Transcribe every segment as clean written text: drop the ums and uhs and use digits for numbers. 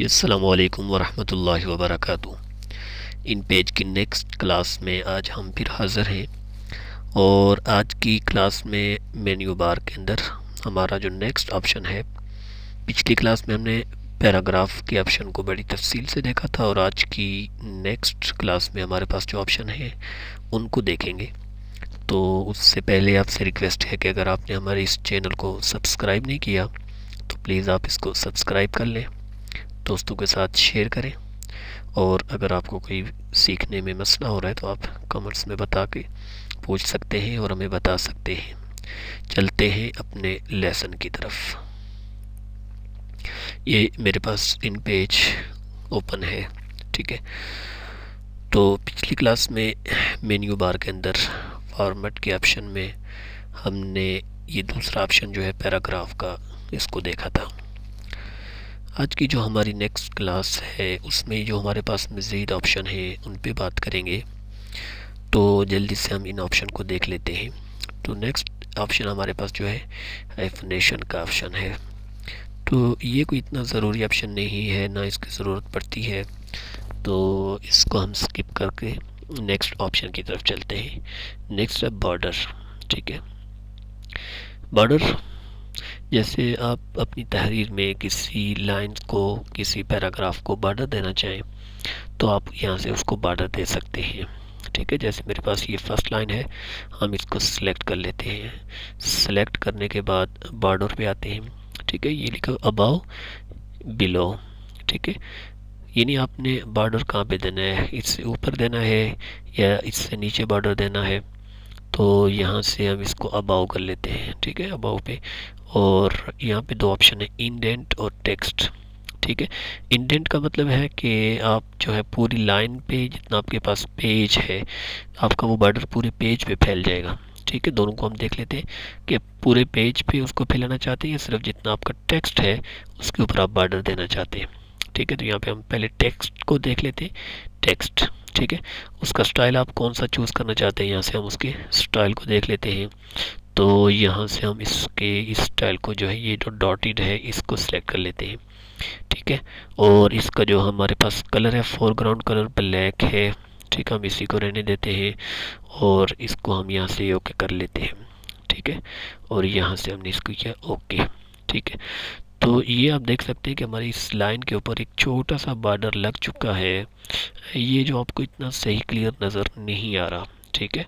अस्सलामु अलैकुम वरहमतुल्लाहि वबरकातुहू। इन पेज की नेक्स्ट क्लास में आज हम फिर हाज़िर हैं और आज की क्लास में मेन्यू बार के अंदर हमारा जो नेक्स्ट ऑप्शन है, पिछली क्लास में हमने पैराग्राफ के ऑप्शन को बड़ी तफसील से देखा था और आज की नेक्स्ट क्लास में हमारे पास जो ऑप्शन है उनको देखेंगे। तो उससे पहले आपसे रिक्वेस्ट है कि अगर आपने हमारे इस चैनल को सब्सक्राइब नहीं किया तो प्लीज़ आप इसको सब्सक्राइब कर लें, दोस्तों के साथ शेयर करें और अगर आपको कोई सीखने में मसला हो रहा है तो आप कमेंट्स में बता के पूछ सकते हैं और हमें बता सकते हैं। चलते हैं अपने लेसन की तरफ। ये मेरे पास इन पेज ओपन है, ठीक है। तो पिछली क्लास में मेन्यू बार के अंदर फॉर्मेट के ऑप्शन में हमने ये दूसरा ऑप्शन जो है पैराग्राफ का, इसको देखा था। आज की जो हमारी नेक्स्ट क्लास है उसमें जो हमारे पास मज़ीद ऑप्शन है उन पे बात करेंगे। तो जल्दी से हम इन ऑप्शन को देख लेते हैं। तो नेक्स्ट ऑप्शन हमारे पास जो है हाइफनेशन का ऑप्शन है। तो ये कोई इतना ज़रूरी ऑप्शन नहीं है, ना इसकी ज़रूरत पड़ती है, तो इसको हम स्किप करके नेक्स्ट ऑप्शन की तरफ चलते हैं। नेक्स्ट है बॉर्डर, ठीक है। बॉर्डर जैसे आप अपनी तहरीर में किसी लाइन को, किसी पैराग्राफ को बॉर्डर देना चाहें तो आप यहाँ से उसको बॉर्डर दे सकते हैं, ठीक है। जैसे मेरे पास ये फर्स्ट लाइन है, हम इसको सिलेक्ट कर लेते हैं। सिलेक्ट करने के बाद बॉर्डर पे आते हैं, ठीक है। ये लिखा अबव बिलो, ठीक है। यानी आपने बॉर्डर कहाँ पे देना है, इससे ऊपर देना है या इससे नीचे बॉर्डर देना है। तो यहाँ से हम इसको अबाव कर लेते हैं, ठीक है, अबाव पे। और यहाँ पे दो ऑप्शन है, इंडेंट और टेक्स्ट, ठीक है। इंडेंट का मतलब है कि आप जो है पूरी लाइन पे जितना आपके पास पेज है, आपका वो बॉर्डर पूरे पेज पे फैल जाएगा, ठीक है। दोनों को हम देख लेते हैं कि पूरे पेज पे उसको फैलाना चाहते हैं या सिर्फ जितना आपका टेक्स्ट है उसके ऊपर आप बॉर्डर देना चाहते हैं, ठीक है। तो यहाँ पे हम पहले टेक्स्ट को देख लेते हैं। टेक्स्ट, ठीक है। उसका स्टाइल आप कौन सा चूज़ करना चाहते हैं, यहाँ से हम उसके स्टाइल को देख लेते हैं। तो यहाँ से हम इसके इस स्टाइल को जो है, ये जो डॉटेड है इसको सिलेक्ट कर लेते हैं, ठीक है। और इसका जो हमारे पास कलर है, फोरग्राउंड कलर ब्लैक है, ठीक है। हम इसी को रहने देते हैं और इसको हम यहाँ से ओके कर लेते हैं, ठीक है। और यहाँ से हमने इसको किया ओके, ठीक है। तो ये आप देख सकते हैं कि हमारी इस लाइन के ऊपर एक छोटा सा बॉर्डर लग चुका है। ये जो आपको इतना सही क्लियर नज़र नहीं आ रहा, ठीक है।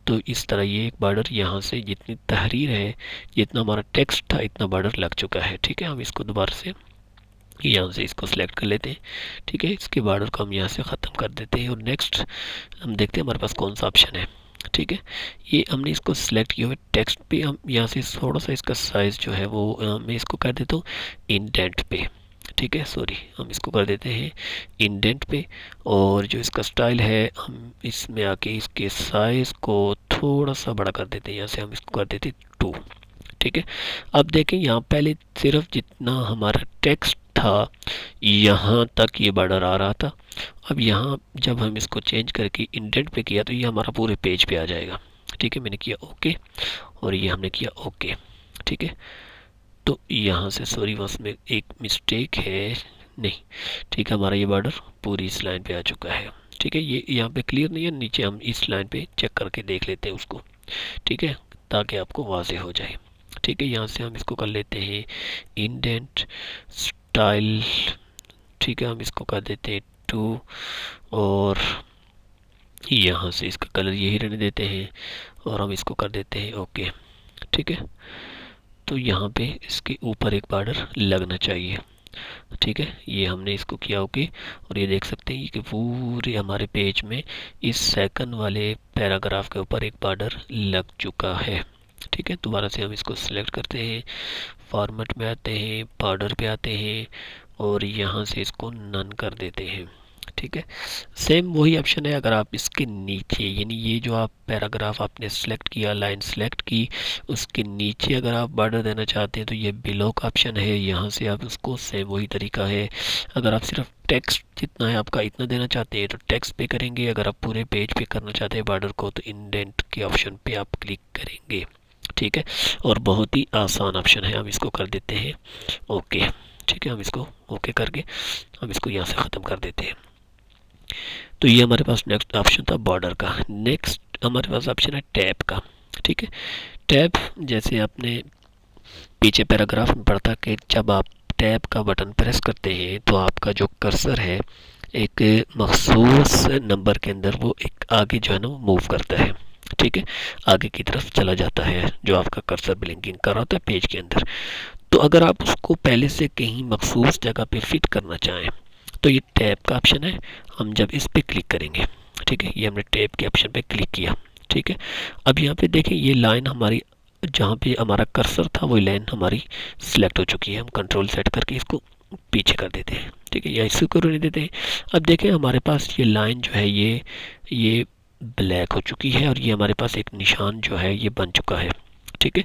तो इस तरह ये एक बॉर्डर यहाँ से जितनी तहरीर है, जितना हमारा टेक्स्ट था, इतना बॉर्डर लग चुका है, ठीक है। हम इसको दोबारा से यहाँ से इसको सिलेक्ट कर लेते हैं, ठीक है। इसके बॉर्डर को हम यहाँ से ख़त्म कर देते हैं और नेक्स्ट हम देखते हैं हमारे पास कौन सा ऑप्शन है, ठीक है। ये हमने इसको सिलेक्ट किया हुआ टेक्स्ट पे, हम यहाँ से थोड़ा सा इसका साइज़ जो है वो मैं इसको कर देता हूँ इंडेंट पे, ठीक है। सॉरी, हम इसको कर देते हैं इंडेंट पे। और जो इसका स्टाइल है, हम इसमें आके इसके साइज़ को थोड़ा सा बड़ा कर देते हैं। यहाँ से हम इसको कर देते हैं 2, ठीक है। अब देखें यहाँ पहले सिर्फ जितना हमारा टेक्स्ट था यहाँ तक ये बॉर्डर आ रहा था। अब यहाँ जब हम इसको चेंज करके इंडेंट पे किया तो ये हमारा पूरे पेज पे आ जाएगा, ठीक है। मैंने किया ओके और ये हमने किया ओके, ठीक है। तो यहाँ से सॉरी, बस में एक मिस्टेक है, नहीं, ठीक है। हमारा ये बॉर्डर पूरी इस लाइन पे आ चुका है, ठीक है। ये यहाँ पे क्लियर नहीं है, नीचे हम इस लाइन पे चेक करके देख लेते हैं उसको, ठीक है, ताकि आपको वाज़ेह हो जाए, ठीक है। यहाँ से हम इसको कर लेते हैं इंडेंट स्टाइल, ठीक है। हम इसको कर देते हैं 2 और यहाँ से इसका कलर यही रहने देते हैं और हम इसको कर देते हैं ओके, ठीक है। तो यहाँ पे इसके ऊपर एक बॉर्डर लगना चाहिए, ठीक है। ये हमने इसको किया ओके और ये देख सकते हैं कि पूरे हमारे पेज में इस सेकंड वाले पैराग्राफ के ऊपर एक बॉर्डर लग चुका है, ठीक है। दोबारा से हम इसको सिलेक्ट करते हैं, फॉर्मेट में आते हैं, बॉर्डर पे आते हैं और यहाँ से इसको नन कर देते हैं, ठीक है। सेम वही ऑप्शन है अगर आप इसके नीचे, यानी ये जो आप पैराग्राफ आपने सेलेक्ट किया, लाइन सेलेक्ट की, उसके नीचे अगर आप बॉर्डर देना चाहते हैं तो ये बिलो का ऑप्शन है, यहाँ से आप उसको, सेम वही तरीका है। अगर आप सिर्फ टेक्स्ट जितना है आपका इतना देना चाहते हैं तो टेक्स्ट पे करेंगे, अगर आप पूरे पेज पे करना चाहते हैं बॉर्डर को तो इंडेंट के ऑप्शन पे आप क्लिक करेंगे, ठीक है। और बहुत ही आसान ऑप्शन है, हम इसको कर देते हैं ओके, ठीक है, हम इसको ओके करके हम इसको यहाँ से ख़त्म कर देते हैं। तो ये हमारे पास नेक्स्ट ऑप्शन था बॉर्डर का। नेक्स्ट हमारे पास ऑप्शन है टैब का। ठीक है, टैब जैसे आपने पीछे पैराग्राफ में पढ़ा कि जब आप टैब का बटन प्रेस करते हैं तो आपका जो कर्सर है एक मखसूस नंबर के अंदर वो एक आगे जो है ना वो मूव करता है। ठीक है, आगे की तरफ चला जाता है जो आपका कर्सर ब्लिंकिंग कर रहा होता है पेज के अंदर। तो अगर आप उसको पहले से कहीं मखसूस जगह पे फिट करना चाहें तो ये टैब का ऑप्शन है। हम जब इस पे क्लिक करेंगे, ठीक है, ये हमने टैब के ऑप्शन पे क्लिक किया। ठीक है, अब यहाँ पे देखें ये लाइन हमारी जहाँ पे हमारा कर्सर था वही लाइन हमारी सिलेक्ट हो चुकी है। हम कंट्रोल सेट करके इसको पीछे कर देते हैं। ठीक है, या इसको करने देते हैं। अब देखें हमारे पास ये लाइन जो है ये ब्लैक हो चुकी है और ये हमारे पास एक निशान जो है ये बन चुका है। ठीक है,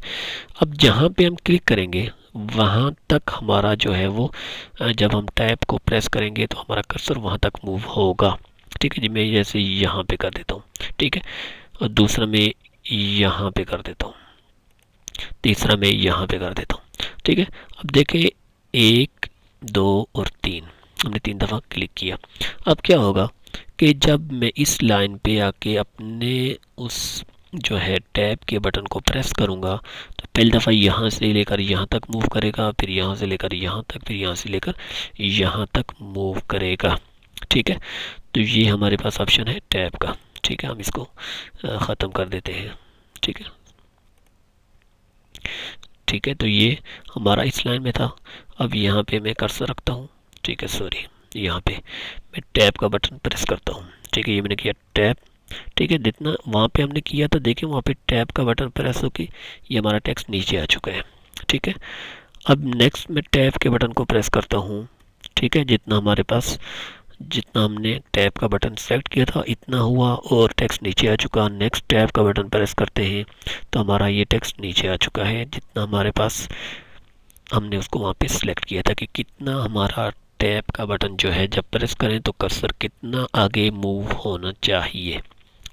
अब जहाँ पे हम क्लिक करेंगे वहाँ तक हमारा जो है वो जब हम टैब को प्रेस करेंगे तो हमारा कर्सर वहाँ तक मूव होगा। ठीक है जी, मैं जैसे यहाँ पे कर देता हूँ। ठीक है, और दूसरा मैं यहाँ पे कर देता हूँ, तीसरा मैं यहाँ पे कर देता हूँ। ठीक है, अब देखें 1 2 और 3 हमने 3 दफ़ा क्लिक किया। अब क्या होगा कि जब मैं इस लाइन पे आके अपने उस जो है टैब के बटन को प्रेस करूँगा तो पहली दफ़ा यहाँ से लेकर यहाँ तक मूव करेगा, फिर यहाँ से लेकर यहाँ तक, फिर यहाँ से लेकर यहाँ तक मूव करेगा। ठीक है, तो ये हमारे पास ऑप्शन है टैब का। ठीक है, हम इसको ख़त्म कर देते हैं। ठीक है, ठीक है, तो ये हमारा इस लाइन में था। अब यहाँ पे मैं कर्सर रखता हूँ। ठीक है, सॉरी, यहाँ पे मैं टैब का बटन प्रेस करता हूँ। ठीक है, ये मैंने किया टैब। ठीक है, जितना वहाँ पे हमने किया था देखें वहाँ पे टैब का बटन प्रेस होके ये हमारा टेक्स्ट नीचे आ चुका है। ठीक है, अब नेक्स्ट मैं टैब के बटन को प्रेस करता हूँ। ठीक है, जितना हमने टैब का बटन सेलेक्ट किया था इतना हुआ और टेक्स्ट नीचे आ चुका। नेक्स्ट टैब का बटन प्रेस करते हैं तो हमारा ये टेक्स्ट नीचे आ चुका है जितना हमारे पास हमने उसको वहाँ पे सिलेक्ट किया था कि कितना हमारा टैब का बटन जो है जब प्रेस करें तो कर्सर कितना आगे मूव होना चाहिए।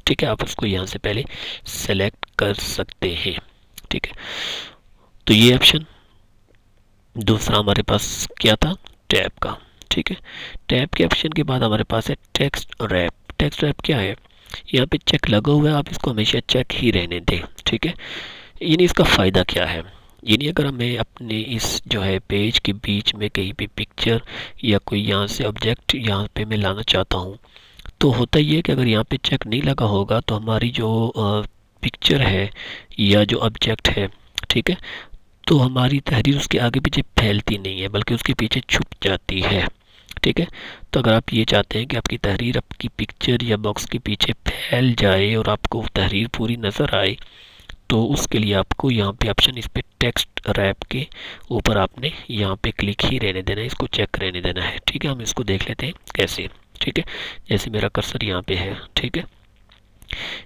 ठीक है, आप उसको यहाँ से पहले सेलेक्ट कर सकते हैं। ठीक है, तो ये ऑप्शन दूसरा हमारे पास क्या था, टैब का। ठीक है, टैब के ऑप्शन के बाद हमारे पास है टेक्स्ट रैप। टेक्स्ट रैप क्या है, यहाँ पे चेक लगा हुआ है, आप इसको हमेशा चेक ही रहने दें। ठीक है, यानी इसका फ़ायदा क्या है, यानी अगर मैं अपने इस जो है पेज के बीच में कहीं पे पिक्चर या कोई यहाँ से ऑब्जेक्ट यहाँ पे मैं लाना चाहता हूँ तो होता ये है कि अगर यहाँ पे चेक नहीं लगा होगा तो हमारी जो पिक्चर है या जो ऑब्जेक्ट है, ठीक है, तो हमारी तहरीर उसके आगे पीछे फैलती नहीं है बल्कि उसके पीछे छुप जाती है। ठीक है, तो अगर आप ये चाहते हैं कि आपकी तहरीर आपकी पिक्चर या बॉक्स के पीछे फैल जाए और आपको तहरीर पूरी नज़र आए तो उसके लिए आपको यहाँ पे ऑप्शन इस पे टेक्स्ट रैप के ऊपर आपने यहाँ पे क्लिक ही रहने देना है, इसको चेक रहने देना है। ठीक है, हम इसको देख लेते हैं कैसे। ठीक है, जैसे मेरा कर्सर यहाँ पे है। ठीक है,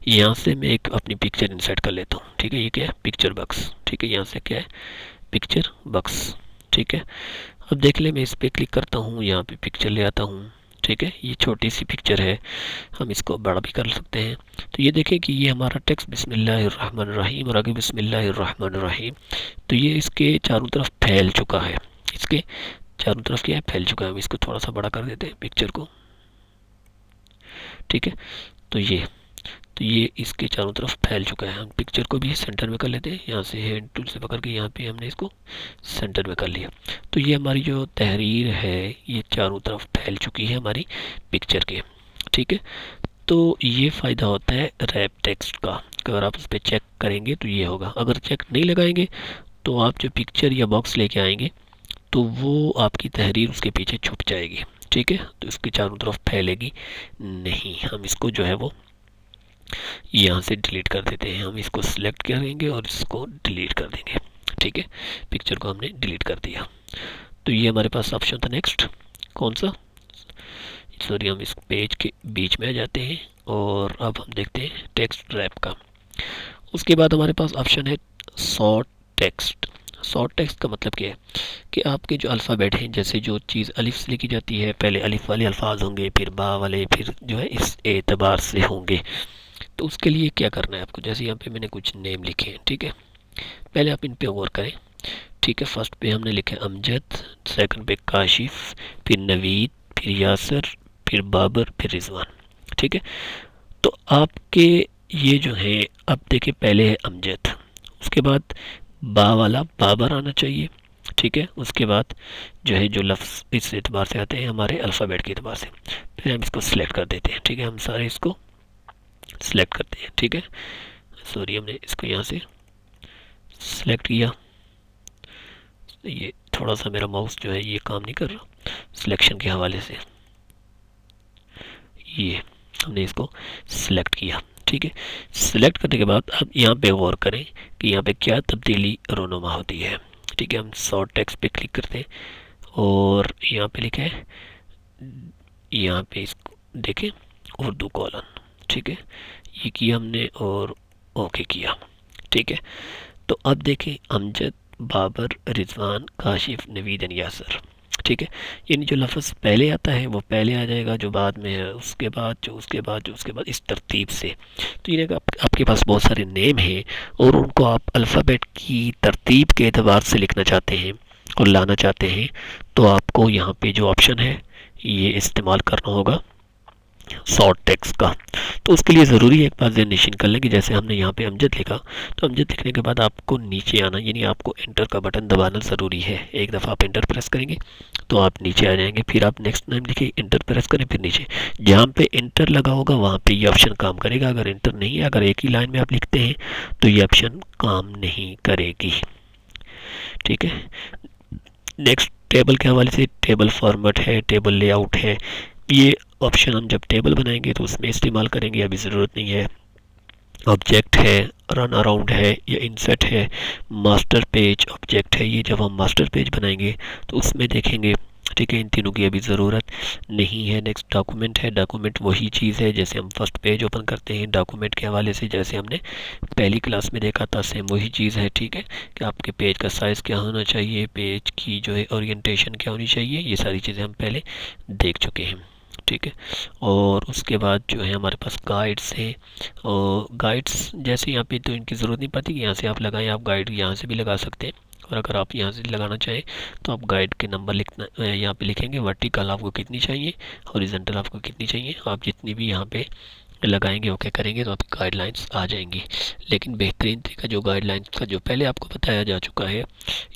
यहाँ से मैं एक अपनी पिक्चर इंसर्ट कर लेता हूँ। ठीक है, ये क्या है, पिक्चर बॉक्स। ठीक है, यहाँ से क्या है, पिक्चर बॉक्स। ठीक है, अब देख ले मैं इस पर क्लिक करता हूँ, यहाँ पे पिक्चर ले आता हूँ। ठीक है, ये छोटी सी पिक्चर है, हम इसको बड़ा भी कर सकते हैं। तो ये देखें कि ये हमारा टेक्स्ट बिस्मिल्लाहिर्रहमानिर्रहीम और आगे बिस्मिल्लाहिर्रहमानिर्रहीम, तो ये इसके चारों तरफ फैल चुका है। इसके चारों तरफ क्या है, फैल चुका है। हम इसको थोड़ा सा बड़ा कर देते हैं पिक्चर को। ठीक है, तो ये इसके चारों तरफ फैल चुका है। हम पिक्चर को भी सेंटर में कर लेते हैं, यहाँ से हैंड टूल से पकड़ के यहाँ पे हमने इसको सेंटर में कर लिया। तो ये हमारी जो तहरीर है ये चारों तरफ फैल चुकी है हमारी पिक्चर के। ठीक है, तो ये फ़ायदा होता है रैप टेक्स्ट का। अगर आप उस पर चेक करेंगे तो ये होगा, अगर चेक नहीं लगाएंगे तो आप जो पिक्चर या बॉक्स लेके आएंगे तो वो आपकी तहरीर उसके पीछे छुप जाएगी। ठीक है, तो इसके चारों तरफ फैलेगी नहीं। हम इसको जो है वो यहाँ से डिलीट कर देते हैं। हम इसको सिलेक्ट करेंगे और इसको डिलीट कर देंगे। ठीक है, पिक्चर को हमने डिलीट कर दिया। तो ये हमारे पास ऑप्शन था नेक्स्ट, कौन सा, सॉरी, हम इस पेज के बीच में आ जाते हैं और अब हम देखते हैं टेक्स्ट रैप का। उसके बाद हमारे पास ऑप्शन है शॉर्ट टेक्स्ट। शॉर्ट टेक्स्ट का मतलब क्या है कि आपके जो अल्फ़ाबेट हैं, जैसे जो चीज़ अलिफ से लिखी जाती है, पहले अलिफ वाले अल्फाज होंगे, फिर बा वाले, फिर जो है इस एतबार से होंगे। तो उसके लिए क्या करना है आपको, जैसे यहाँ पे मैंने कुछ नेम लिखे हैं। ठीक है, पहले आप इन पे गौर करें। ठीक है। फर्स्ट पे हमने लिखा अमजद, सेकंड पे काशिफ, फिर नवीद, फिर यासर, फिर बाबर, फिर रिजवान। ठीक है। तो आपके ये जो है, अब देखिए पहले है अमजद, उसके बाद बा वाला बाबर आना चाहिए। ठीक है। उसके बाद जो है जो लफ्ज़ इस एतबार से आते हैं हमारे अल्फ़ाबेट के एतबार से, फिर हम इसको सिलेक्ट कर देते हैं। ठीक है। हम सारे इसको सिलेक्ट करते हैं। ठीक है। सॉरी, हमने इसको यहाँ से सिलेक्ट किया। ये थोड़ा सा मेरा माउस जो है ये काम नहीं कर रहा सिलेक्शन के हवाले से। ये हमने इसको सिलेक्ट किया। ठीक है। सिलेक्ट करने के बाद अब यहाँ पे गौर करें कि यहाँ पे क्या तब्दीली रोनुमा होती है। ठीक है। हम शॉर्ट टेक्स्ट पे क्लिक करते हैं और यहाँ पे लिखा है, यहाँ पे इसको देखें उर्दू कॉलन। ठीक है। ये किया हमने और ओके किया। ठीक है। तो अब देखें अमजद, बाबर, रिजवान, काशिफ, नवीद एंड यासर। ठीक है। यानी जो लफ्ज़ पहले आता है वो पहले आ जाएगा, जो बाद में है उसके बाद, जो उसके बाद, जो उसके बाद, इस तरतीब से। तो ये आपके पास बहुत सारे नेम हैं और उनको आप अल्फ़ाबेट की तरतीब के एतबार से लिखना चाहते हैं और लाना चाहते हैं, तो आपको यहाँ पे जो ऑप्शन है ये इस्तेमाल करना होगा शॉर्ट टेक्स्ट का। तो उसके लिए ज़रूरी है एक बात ज़हन नशीन कर लें कि जैसे हमने यहाँ पे अमजद लिखा, तो अमजद लिखने के बाद आपको नीचे आना, यानी आपको एंटर का बटन दबाना ज़रूरी है। एक दफ़ा आप एंटर प्रेस करेंगे तो आप नीचे आ जाएंगे, फिर आप नेक्स्ट नेम लिखिए, एंटर प्रेस करें, फिर नीचे। जहाँ पे एंटर लगा होगा वहाँ पे ये ऑप्शन काम करेगा। अगर एंटर नहीं है, अगर एक ही लाइन में आप लिखते हैं तो ये ऑप्शन काम नहीं करेगी। ठीक है। नेक्स्ट टेबल के हवाले से टेबल फॉर्मेट है, टेबल लेआउट है। ये ऑप्शन हम जब टेबल बनाएंगे तो उसमें इस्तेमाल करेंगे, अभी ज़रूरत नहीं है। ऑब्जेक्ट है, रन अराउंड है या इंसर्ट है, मास्टर पेज ऑब्जेक्ट है। ये जब हम मास्टर पेज बनाएंगे तो उसमें देखेंगे। ठीक है। इन तीनों की अभी ज़रूरत नहीं है। नेक्स्ट डॉक्यूमेंट है। डॉक्यूमेंट वही चीज़ है जैसे हम फर्स्ट पेज ओपन करते हैं डॉक्यूमेंट के हवाले से, जैसे हमने पहली क्लास में देखा था, सेम वही चीज़ है। ठीक है। कि आपके पेज का साइज़ क्या होना चाहिए, पेज की जो है ओरिएंटेशन क्या होनी चाहिए, ये सारी चीज़ें हम पहले देख चुके हैं। ठीक है। और उसके बाद जो है हमारे पास गाइड्स हैं, और गाइड्स जैसे यहाँ पे तो इनकी ज़रूरत नहीं पड़ती कि यहाँ से आप लगाएं, आप गाइड यहाँ से भी लगा सकते हैं। और अगर आप यहाँ से लगाना चाहें तो आप गाइड के नंबर लिखना यहाँ पे लिखेंगे, वर्टिकल आपको कितनी चाहिए, हॉरिजॉन्टल आपको कितनी चाहिए। आप जितनी भी यहाँ पे लगाएंगे ओके करेंगे तो आपकी गाइडलाइंस आ जाएंगी। लेकिन बेहतरीन तरीका जो गाइडलाइंस का जो पहले आपको बताया जा चुका है,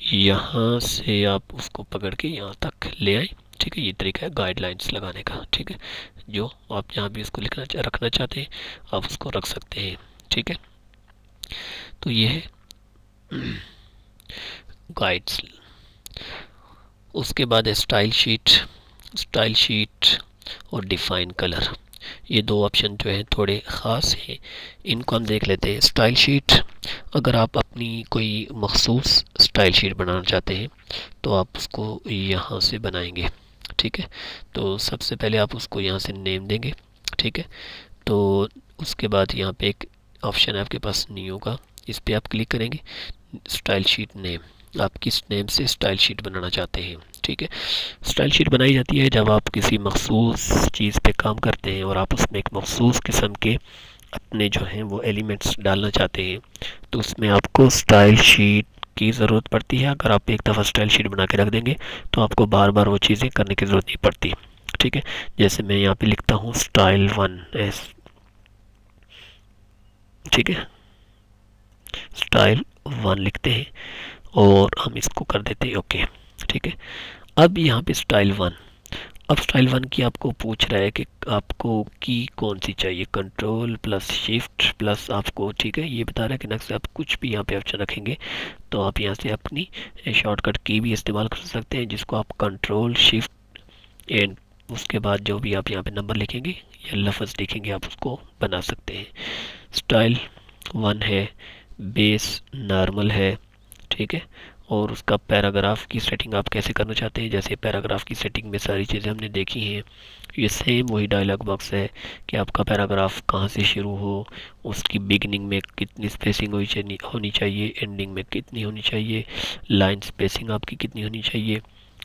यहाँ से आप उसको पकड़ के यहाँ तक ले आए। ठीक है। ये तरीका है गाइडलाइंस लगाने का। ठीक है। जो आप जहाँ भी उसको रखना चाहते हैं आप उसको रख सकते हैं। ठीक है। तो ये है गाइड्स। उसके बाद है स्टाइल शीट। स्टाइल शीट और डिफ़ाइन कलर, ये दो ऑप्शन जो हैं थोड़े ख़ास हैं, इनको हम देख लेते हैं। स्टाइल शीट, अगर आप अपनी कोई मखसूस स्टाइल शीट बनाना चाहते हैं तो आप उसको यहाँ से बनाएंगे। ठीक है। तो सबसे पहले आप उसको यहाँ से नेम देंगे। ठीक है। तो उसके बाद यहाँ पे एक ऑप्शन है आपके पास न्यू का, इस पर आप क्लिक करेंगे। स्टाइल शीट नेम, आप किस नेम से स्टाइल शीट बनाना चाहते हैं। ठीक है। स्टाइल शीट बनाई जाती है जब आप किसी मखसूस चीज़ पे काम करते हैं और आप उसमें एक मखसूस किस्म के अपने जो हैं वो एलिमेंट्स डालना चाहते हैं, तो उसमें आपको स्टाइल शीट की ज़रूरत पड़ती है। अगर आप एक दफ़ा स्टाइल शीट बना के रख देंगे तो आपको बार बार वो चीज़ें करने की ज़रूरत नहीं पड़ती। ठीक है। जैसे मैं यहाँ पे लिखता हूँ स्टाइल 1 ठीक है। स्टाइल 1 लिखते हैं और हम इसको कर देते हैं ओके। ठीक है। अब यहाँ पे स्टाइल 1, अब स्टाइल 1 की आपको पूछ रहा है कि आपको की कौन सी चाहिए, कंट्रोल प्लस शिफ्ट प्लस आपको। ठीक है। ये बता रहा है कि नेक्स्ट आप कुछ भी यहाँ पे ऑप्शन रखेंगे तो आप यहाँ से अपनी शॉर्टकट की भी इस्तेमाल कर सकते हैं, जिसको आप कंट्रोल शिफ्ट एंड उसके बाद जो भी आप यहाँ पे नंबर लिखेंगे या लफ्ज़ लिखेंगे आप उसको बना सकते हैं। स्टाइल 1 है, बेस नॉर्मल है। ठीक है। और उसका पैराग्राफ की सेटिंग आप कैसे करना चाहते हैं, जैसे पैराग्राफ की सेटिंग में सारी चीज़ें हमने देखी हैं। ये सेम वही डायलॉग बॉक्स है कि आपका पैराग्राफ कहाँ से शुरू हो, उसकी बिगनिंग में कितनी स्पेसिंग होनी चाहिए, एंडिंग में कितनी होनी चाहिए, लाइन स्पेसिंग आपकी कितनी होनी चाहिए।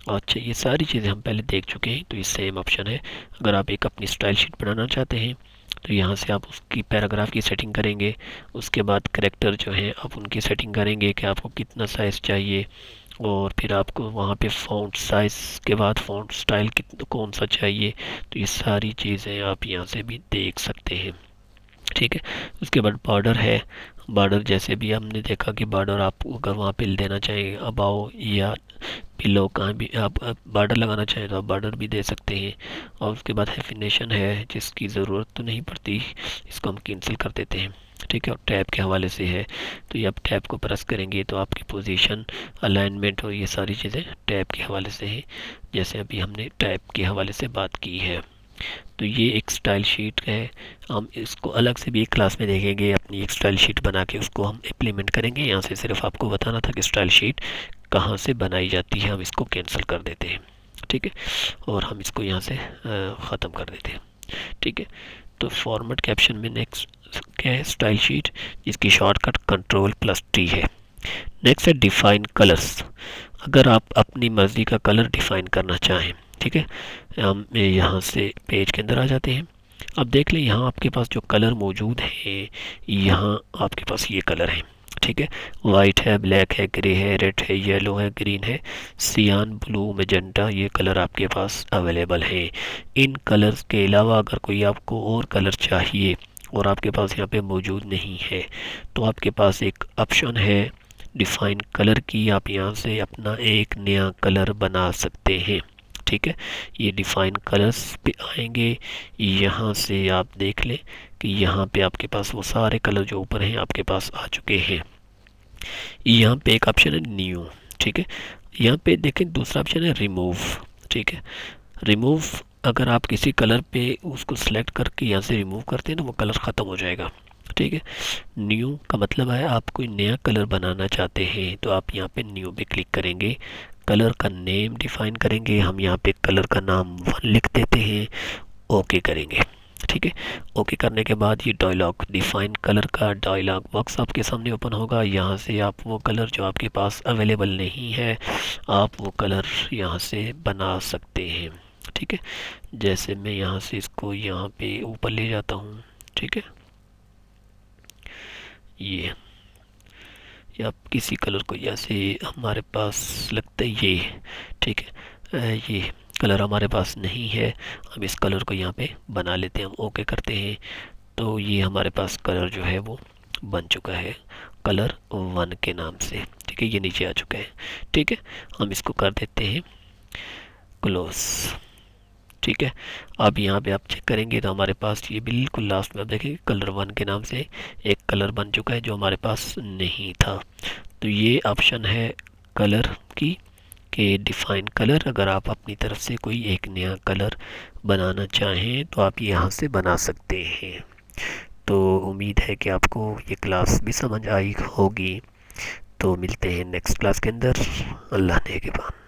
अच्छा, ये सारी चीज़ें हम पहले देख चुके हैं, तो ये सेम ऑप्शन है। अगर आप एक अपनी स्टाइल शीट बनाना चाहते हैं तो यहाँ से आप उसकी पैराग्राफ की सेटिंग करेंगे। उसके बाद करैक्टर जो है आप उनकी सेटिंग करेंगे कि आपको कितना साइज़ चाहिए, और फिर आपको वहाँ पे फ़ॉन्ट साइज़ के बाद फ़ॉन्ट स्टाइल कितना कौन सा चाहिए। तो ये सारी चीज़ें आप यहाँ से भी देख सकते हैं, ठीक है। उसके बाद बॉर्डर है। बॉर्डर जैसे भी हमने देखा कि बॉर्डर आप अगर वहाँ पे देना चाहें अबाव या पिलो, कहाँ भी आप बॉर्डर लगाना चाहें तो आप बॉर्डर भी दे सकते हैं। और उसके बाद डेफिनेशन है जिसकी ज़रूरत तो नहीं पड़ती, इसको हम कैंसिल कर देते हैं, ठीक है। और टैब के हवाले से है, तो ये आप टैब को प्रेस करेंगे तो आपकी पोजीशन, अलाइनमेंट और ये सारी चीज़ें टैब के हवाले से है, जैसे अभी हमने टैब के हवाले से बात की है। तो ये एक स्टाइल शीट है। हम इसको अलग से भी एक क्लास में देखेंगे, अपनी एक स्टाइल शीट बना के उसको हम इम्प्लीमेंट करेंगे। यहाँ से सिर्फ आपको बताना था कि स्टाइल शीट कहाँ से बनाई जाती है। हम इसको कैंसिल कर देते हैं, ठीक है, और हम इसको यहाँ से ख़त्म कर देते हैं, ठीक है। तो फॉर्मेट कैप्शन में नेक्स्ट क्या है, स्टाइल शीट, जिसकी शॉर्टकट Ctrl+T है। नेक्स्ट है डिफ़ाइन कलर्स। अगर आप अपनी मर्ज़ी का कलर डिफ़ाइन करना चाहें, ठीक है, हम यहाँ से पेज के अंदर आ जाते हैं। अब देख लें यहाँ आपके पास जो कलर मौजूद हैं, यहाँ आपके पास ये कलर हैं, ठीक है। वाइट है, ब्लैक है, ग्रे है, रेड है, येलो है, ग्रीन है, सियान, ब्लू, मैजेंटा, ये कलर आपके पास अवेलेबल हैं। इन कलर्स के अलावा अगर कोई आपको और कलर चाहिए और आपके पास यहाँ पे मौजूद नहीं है, तो आपके पास एक ऑप्शन है डिफ़ाइन कलर की। आप यहाँ से अपना एक नया कलर बना सकते हैं, ठीक है। ये डिफ़ाइन कलर्स पे आएंगे, यहाँ से आप देख लें कि यहाँ पे आपके पास वो सारे कलर जो ऊपर हैं आपके पास आ चुके हैं। यहाँ पे एक ऑप्शन है न्यू, ठीक है। यहाँ पे देखें दूसरा ऑप्शन है रिमूव, ठीक है। रिमूव, अगर आप किसी कलर पे उसको सिलेक्ट करके यहाँ से रिमूव करते हैं ना, वो कलर ख़त्म हो जाएगा, ठीक है। न्यू का मतलब है आप कोई नया कलर बनाना चाहते हैं, तो आप यहाँ पे न्यू पे क्लिक करेंगे। कलर का नेम डिफाइन करेंगे, हम यहाँ पे कलर का नाम 1 लिख देते हैं, ओके करेंगे, ठीक है। ओके करने के बाद ये डायलॉग डिफाइन कलर का डायलॉग बॉक्स आपके सामने ओपन होगा। यहाँ से आप वो कलर जो आपके पास अवेलेबल नहीं है, आप वो कलर यहाँ से बना सकते हैं, ठीक है। जैसे मैं यहाँ से इसको यहाँ पे ऊपर ले जाता हूँ, ठीक है, ये या किसी कलर को जैसे हमारे पास लगता है ये, ठीक है। ये कलर हमारे पास नहीं है, हम इस कलर को यहाँ पे बना लेते हैं, हम ओके करते हैं। तो ये हमारे पास कलर जो है वो बन चुका है कलर 1 के नाम से, ठीक है। ये नीचे आ चुका है, ठीक है। हम इसको कर देते हैं क्लोज, ठीक है। अब यहाँ पे आप चेक करेंगे तो हमारे पास ये बिल्कुल लास्ट में आप देखेंगे कलर 1 के नाम से एक कलर बन चुका है जो हमारे पास नहीं था। तो ये ऑप्शन है कलर की के डिफ़ाइन कलर। अगर आप अपनी तरफ से कोई एक नया कलर बनाना चाहें तो आप यहाँ से बना सकते हैं। तो उम्मीद है कि आपको ये क्लास भी समझ आई होगी। तो मिलते हैं नेक्स्ट क्लास के अंदर। अल्लाह ने के बाद।